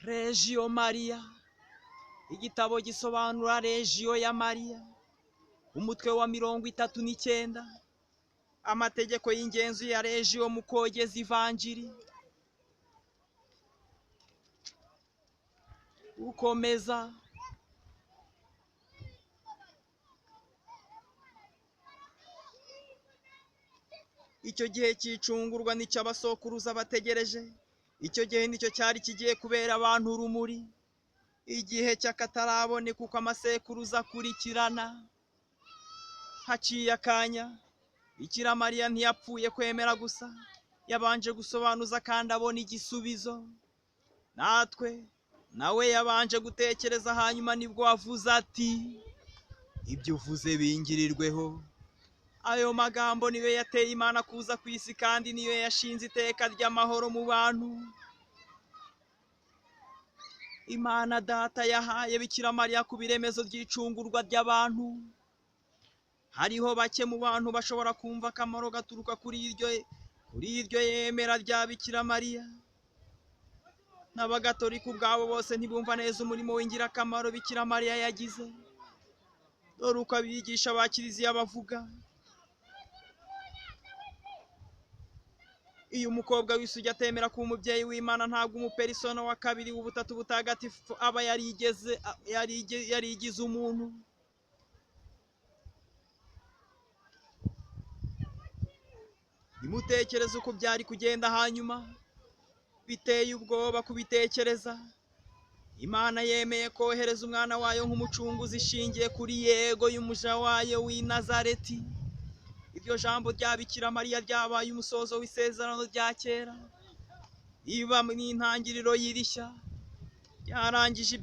Regio Maria, igitabo gisobanura Regio ya Maria, umutwe wa 39, amategeko y'ingenzi ya Regio mu kogeza ivanjiri. Ukomeza icyo gihe cyicungurwa nicyo abasokuruza bategereje. Icyo gihe nicyo cyari kigiye kubera abantu urumuri, igihe cy'akataraboneka kuko amasekuruza akurikirana. Haciye akanya, Bikira Mariya ntiyapfuye kwemera gusa, yabanje gusobanuza kandi abona igisubizo. Nawe yabanje gutekereza, hanyuma nibwo avuze ati, ibyo uvuze bingirirweho. Ayo magambo niyo yateye Imana kuza ku isi, kandi niyo yashinze iteka ry'amahoro mu bantu. Imana Data yahaye Bikira Mariya ku biremezo by'icungurwa ry'abantu. Hariho bake mu bantu bashobora kumva akamaro gaturuka kuri iryo yemera rya Bikira Mariya. N'abagatolika ubwabo bose ntibumva neza umurimo w'ingirakamaro Bikira Mariya yagize. Dore uko abigisha ba Kiliziya bavuga: iyo umukobwa w'isugi atemera kuba umubyeyi w'Imana, ntabwo umuperisona wa kabiri w'ubutatu butagatifu aba yarigize umuntu. Nimutekereze uko byari kugenda hanyuma. Biteye ubwoba kubitekereza. Imana yemeye kohereza umwana wayo nk'umucunguzi ishingiye kuri yego y'umuja wayo w'i Nazareti. Iryo jambo rya Bikira Mariya ryabaye umusozo w'isezerano rya kera, riba n'intangiriro y'irishya. Ryarangije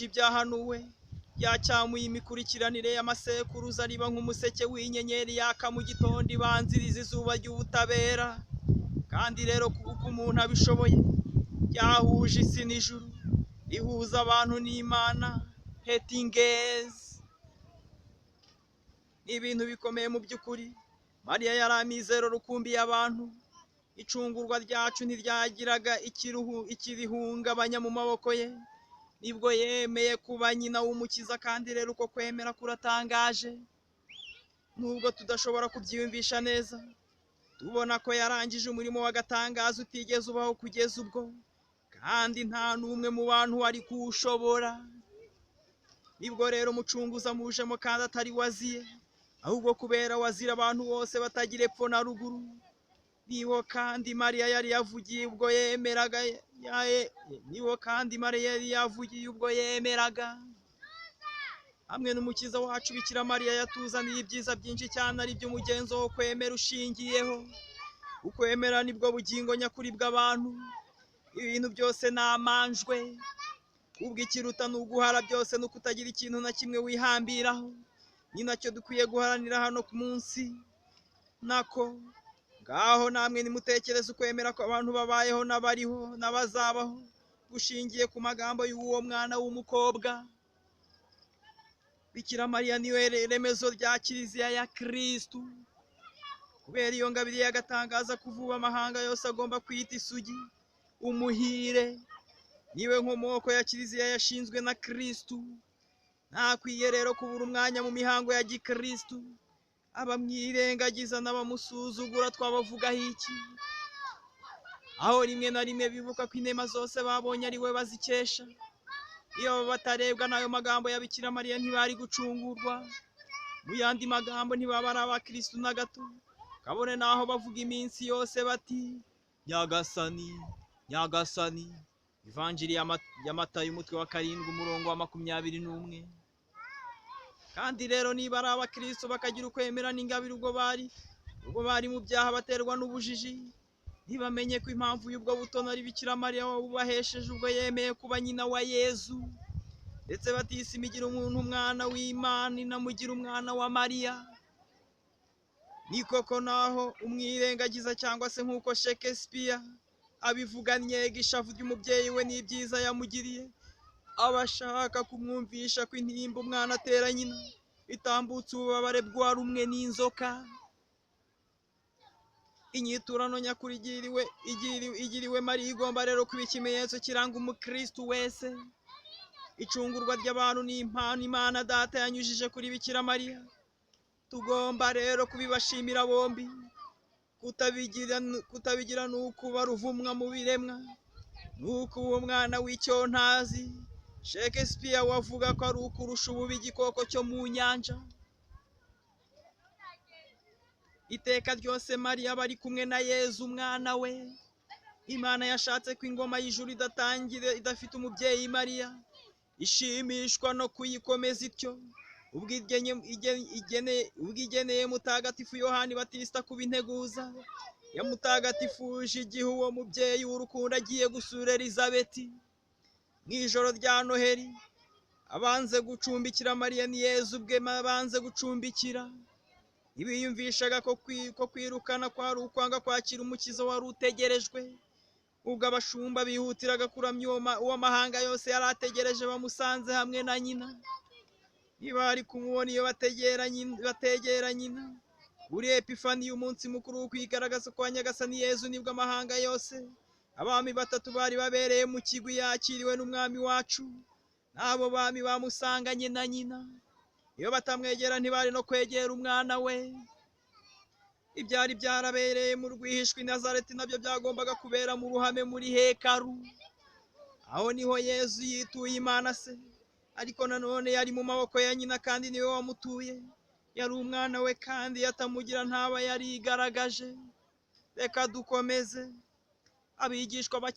ibyahanuwe, ryacyamuye imikurikiranire y'amasekuruza, riba nk'umuseke w'inyenyeri yaka mu gitondo ibanziriza izuba ry'ubutabera. Kandi rero kuko umuntu abishoboye, ryahuje isi n'ijuru, rihuza abantu n'Imana. Hetingezi ni ibintu bikomeye mu by'ukuri. Mariya yari amizero rukumbi y'abantu. Icungurwa ryacu ntiryagiraga ikirihungabanya mu maboko ye. Nibwo yemeye kuba nyina w'umukiza, kandi rero uko kwemera kuratangaje. Nubwo tudashobora kubyiyumvisha neza, tubona ko yarangije umurimo w'agatangaza utigeze ubaho kugeza ubwo, kandi nta n'umwe mu bantu wari kuwushobora. Nibwo rero umucunguzi amujemo, kandi atari waziye, ahubwo kubera wazira abantu bose batagira epfo na ruguru. Niwo kandi Mariya yari yavugiye ubwo yemeraga. Hamwe n'umukiza wacu Bikira Mariya yatuzaniye ibyiza byinshi cyane, ari byo umugenzo wo kwemera ushingiyeho. Ukwemera nibwo bugingo nyakuri bw'abantu. Ibintu byose ni amanjwe. Ubwo ikiruta ni uguhara byose no kutagira ikintu na kimwe wihambiraho. Ni nacyo dukwiye guharanira hano ku munsi. Nako ngaho namwe nimutekereze ukwemera ko abantu babayeho n'abariho n'abazabaho, gushingiye ku magambo y'uwo mwana w'umukobwa. Bikira Mariya niwe remezo rya Kiliziya ya Kristu. Kubera iyo ngabire y'agatangaza kuvuba, amahanga yose agomba kwita isugi, umuhire. Niwe nkomoko ya Kiliziya yashinzwe na Kristu. Ntakwiye rero kubura umwanya mu mihango ya gikristu. Abamwirengagiza n'abamusuzugura twabavugaho iki? Aho rimwe na rimwe bibuka ko inema zose babonye ari we bazikesha. Iyo batarebwa n'ayo magambo ya Bikira Mariya ntibari gucungurwa. Mu yandi magambo, ntibaba ari abakristu na gato. Kabone naho bavuga iminsi yose bati, Nyagasani, Nyagasani. Ivanjiri ya Matayo umutwe wa 7 umurongo wa 21. Kandi rero niba ari abakristo bakagira ukwemera n'ingabire, ubwo bari mu byaha baterwa n'ubujiji, ntibamenye ko impamvu y'ubwo butono ari Bikira Mariya wabubahesheje ubwo yemeye kuba nyina wa Yezu. Ndetse batisi igira umuntu umwana w'Imana, inamugira umwana wa Mariya. Ni koko naho umwirengagiza, cyangwa se nk'uko Shakespeare abivuganye ishavu ry'umubyeyi we n'ibyiza yamugiriye, abashaka kumwumvisha ko intimba umwana atera nyina itambutse ububabare bwa rumwe n'inzoka. inyiturano nyakuri igiriwe Mariya igomba rero kuba ikimenyetso kiranga umukristu wese. Icungurwa ry'abantu ni impano Imana Data yanyujije kuri Bikira Mariya. Tugomba rero kubibashimira bombi. Kutabigira ni ukuba ruvumwa mu biremwa, ni ukuba umwana w'icyontazi. Shakespeare wavuga ko ari ukurusha ububi igikoko cyo mu nyanja. Iteka ryose Mariya aba ari kumwe na Yezu umwana we. Imana yashatse ko ingoma y'ijuru idafite umubyeyi Mariya, ishimishwa no kuyikomeza ityo ubwo igeneye mutagatifu Yohani Batista kuba integuza. Yamutagatifuje igihe uwo mubyeyi w'urukundo agiye gusura Elizabeti mu ijoro rya Noheli. Abanze gucumbikira Mariya ni Yezu ubwe abanze gucumbikira. Ntibiyumvishaga ko kwirukana kwari ukwanga kwakira umukiza wari utegerejwe. Ubwo abashumba bihutiraga kuramya uwo mahanga yose yari ategereje bamusanze hamwe na nyina. Ntibari kumubona iyo bategera nyina. Buri Epifani y'umunsi mukuru wo kwigaragaza kwa Nyagasani Yezu nibwo amahanga yose, abami batatu bari babereye mu kigwi yakiriwe n'umwami wacu. N'abo bami bamusanganye na nyina. Iyo batamwegera ntibari no kwegera umwana we. Ibyari byarabereye mu rwihishwa i Nazareti nabyo byagombaga kubera mu ruhame muri hekaru. Aho niho Yezu yituye Imana se, ariko nanone yari mu maboko ya nyina kandi niwe wamutuye. Yari umwana we kandi yatamugira ntaba yarigaragaje. Reka dukomeze. Abigishwa ba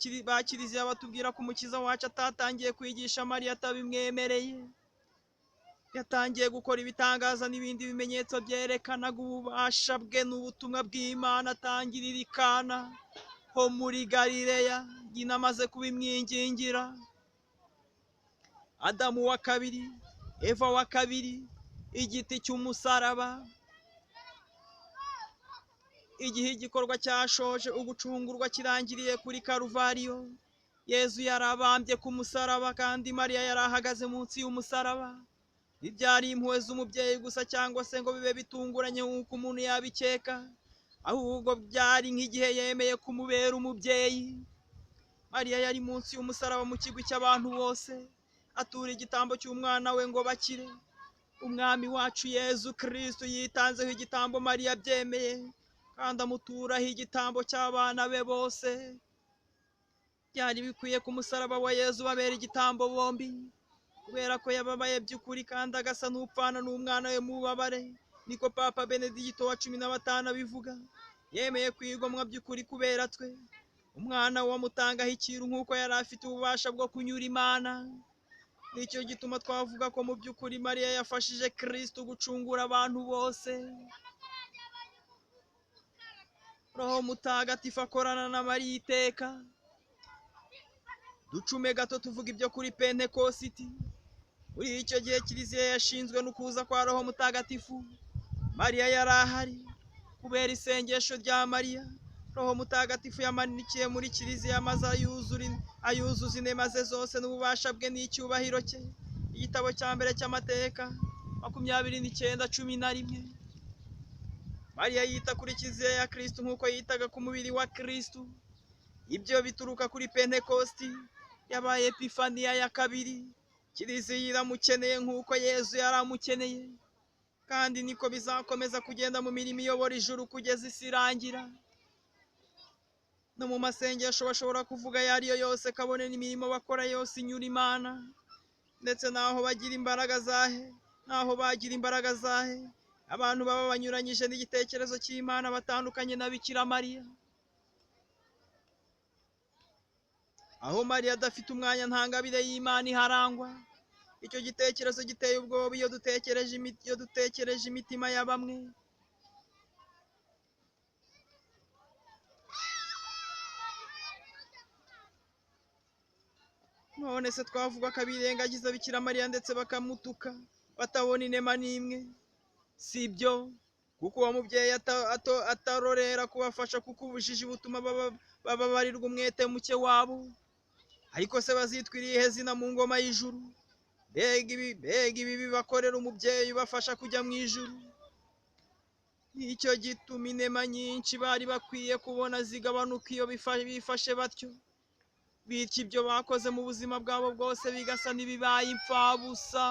Kiliziya batubwira ko umukiza wacu atatangiye kwigisha Mariya atabimwemereye. Yatangiye gukora ibitangaza n'ibindi bimenyetso byerekanaga ububasha bwe n'ubutumwa bw'Imana atangirira i Kana ho muri Galileya, nyina amaze kubimwingingira. Adamu wa kabiri, Eva wa kabiri, igiti cy'umusaraba. Igihe igikorwa cyashoje, ugucungurwa kirangiriye kuri Karuvariyo, Yezu yarabambye ku musaraba kandi Mariya yari ahagaze munsi y'umusaraba. Ntibyari impuhwe z'umubyeyi gusa cyangwa se ngo bibe bitunguranye nk'uko umuntu yabikeka, ahubwo byari nk'igihe yemeye kumubera umubyeyi. Mariya yari munsi y'umusaraba mu kigwi cy'abantu bose, atura igitambo cy'umwana we ngo bakire. Umwami wacu Yezu Kristo yitanzeho igitambo Mariya abyemeye, kandi amuturaho igitambo cy'abana be bose. Byari bikwiye ku musaraba wa Yezu babera igitambo bombi, kubera ko yababaye by'ukuri kandi agasa n'upfana n'umwana we mu bubabare. Niko Papa Benedikito wa 15 abivuga. Yemeye kwigomwa by'ukuri kubera twe. Umwana wamutangaho ikiru nk'uko yari afite ububasha bwo kunyura Imana. Nicyo gituma twavuga ko mu by'ukuri Mariya yafashije Kristo gucungura abantu bose. Roho Mutagatifu akorana na Mariya iteka. Ducume gato tuvuga ibyo kuri Pentekositi. Muri icyo gihe Kiliziya yashinzwe no kuza kwa Roho Mutagatifu. Mariya yari ahari. Kubera isengesho rya Mariya, Roho Mutagatifu yamanikiye muri Kiliziya maze ayuzuza inema ze zose n'ububasha bwe n'icyubahiro cye. Igitabo cya mbere cy'amateka 29:11. Mariya yita kuri Kiliziya ya Kristo nk'uko yitaga ku mubiri wa Kristo. Ibyo bituruka kuri Pentekosti yabaye Epifaniya ya kabiri. Kiliziya iramukeneye nk'uko Yezu yari amukeneye, kandi niko bizakomeza kugenda mu mirimo iyobora ijuru kugeza isi irangira. No mu masengesho bashobora kuvuga ayo ari yo yose, kabone n'imirimo bakora yose inyura Imana, ndetse n'aho bagira imbaraga zahe, abantu baba banyuranyije n'igitekerezo cy'Imana batandukanye na Bikira Mariya. Aho Mariya adafite umwanya nta ngabire y'Imana iharangwa. Icyo gitekerezo giteye ubwoba iyo dutekereje imitima ya bamwe. None se twavuga ko abirengagiza Bikira Mariya ndetse bakamutuka batabona inema n'imwe? Si byo, kuko uwo mubyeyi atarorera kubafasha, kuko ubujiji butuma bababarirwa umwete muke wabo. Ariko se bazitwa irihe zina mu ngoma y'ijuru? Mbega ibi bibakorera umubyeyi ubafasha kujya mu ijuru. icyo gituma inema nyinshi bari bakwiye kubona zigabanuka iyo bifashe batyo, bityo ibyo bakoze mu buzima bwabo bwose bigasa n'ibibaye imfabusa.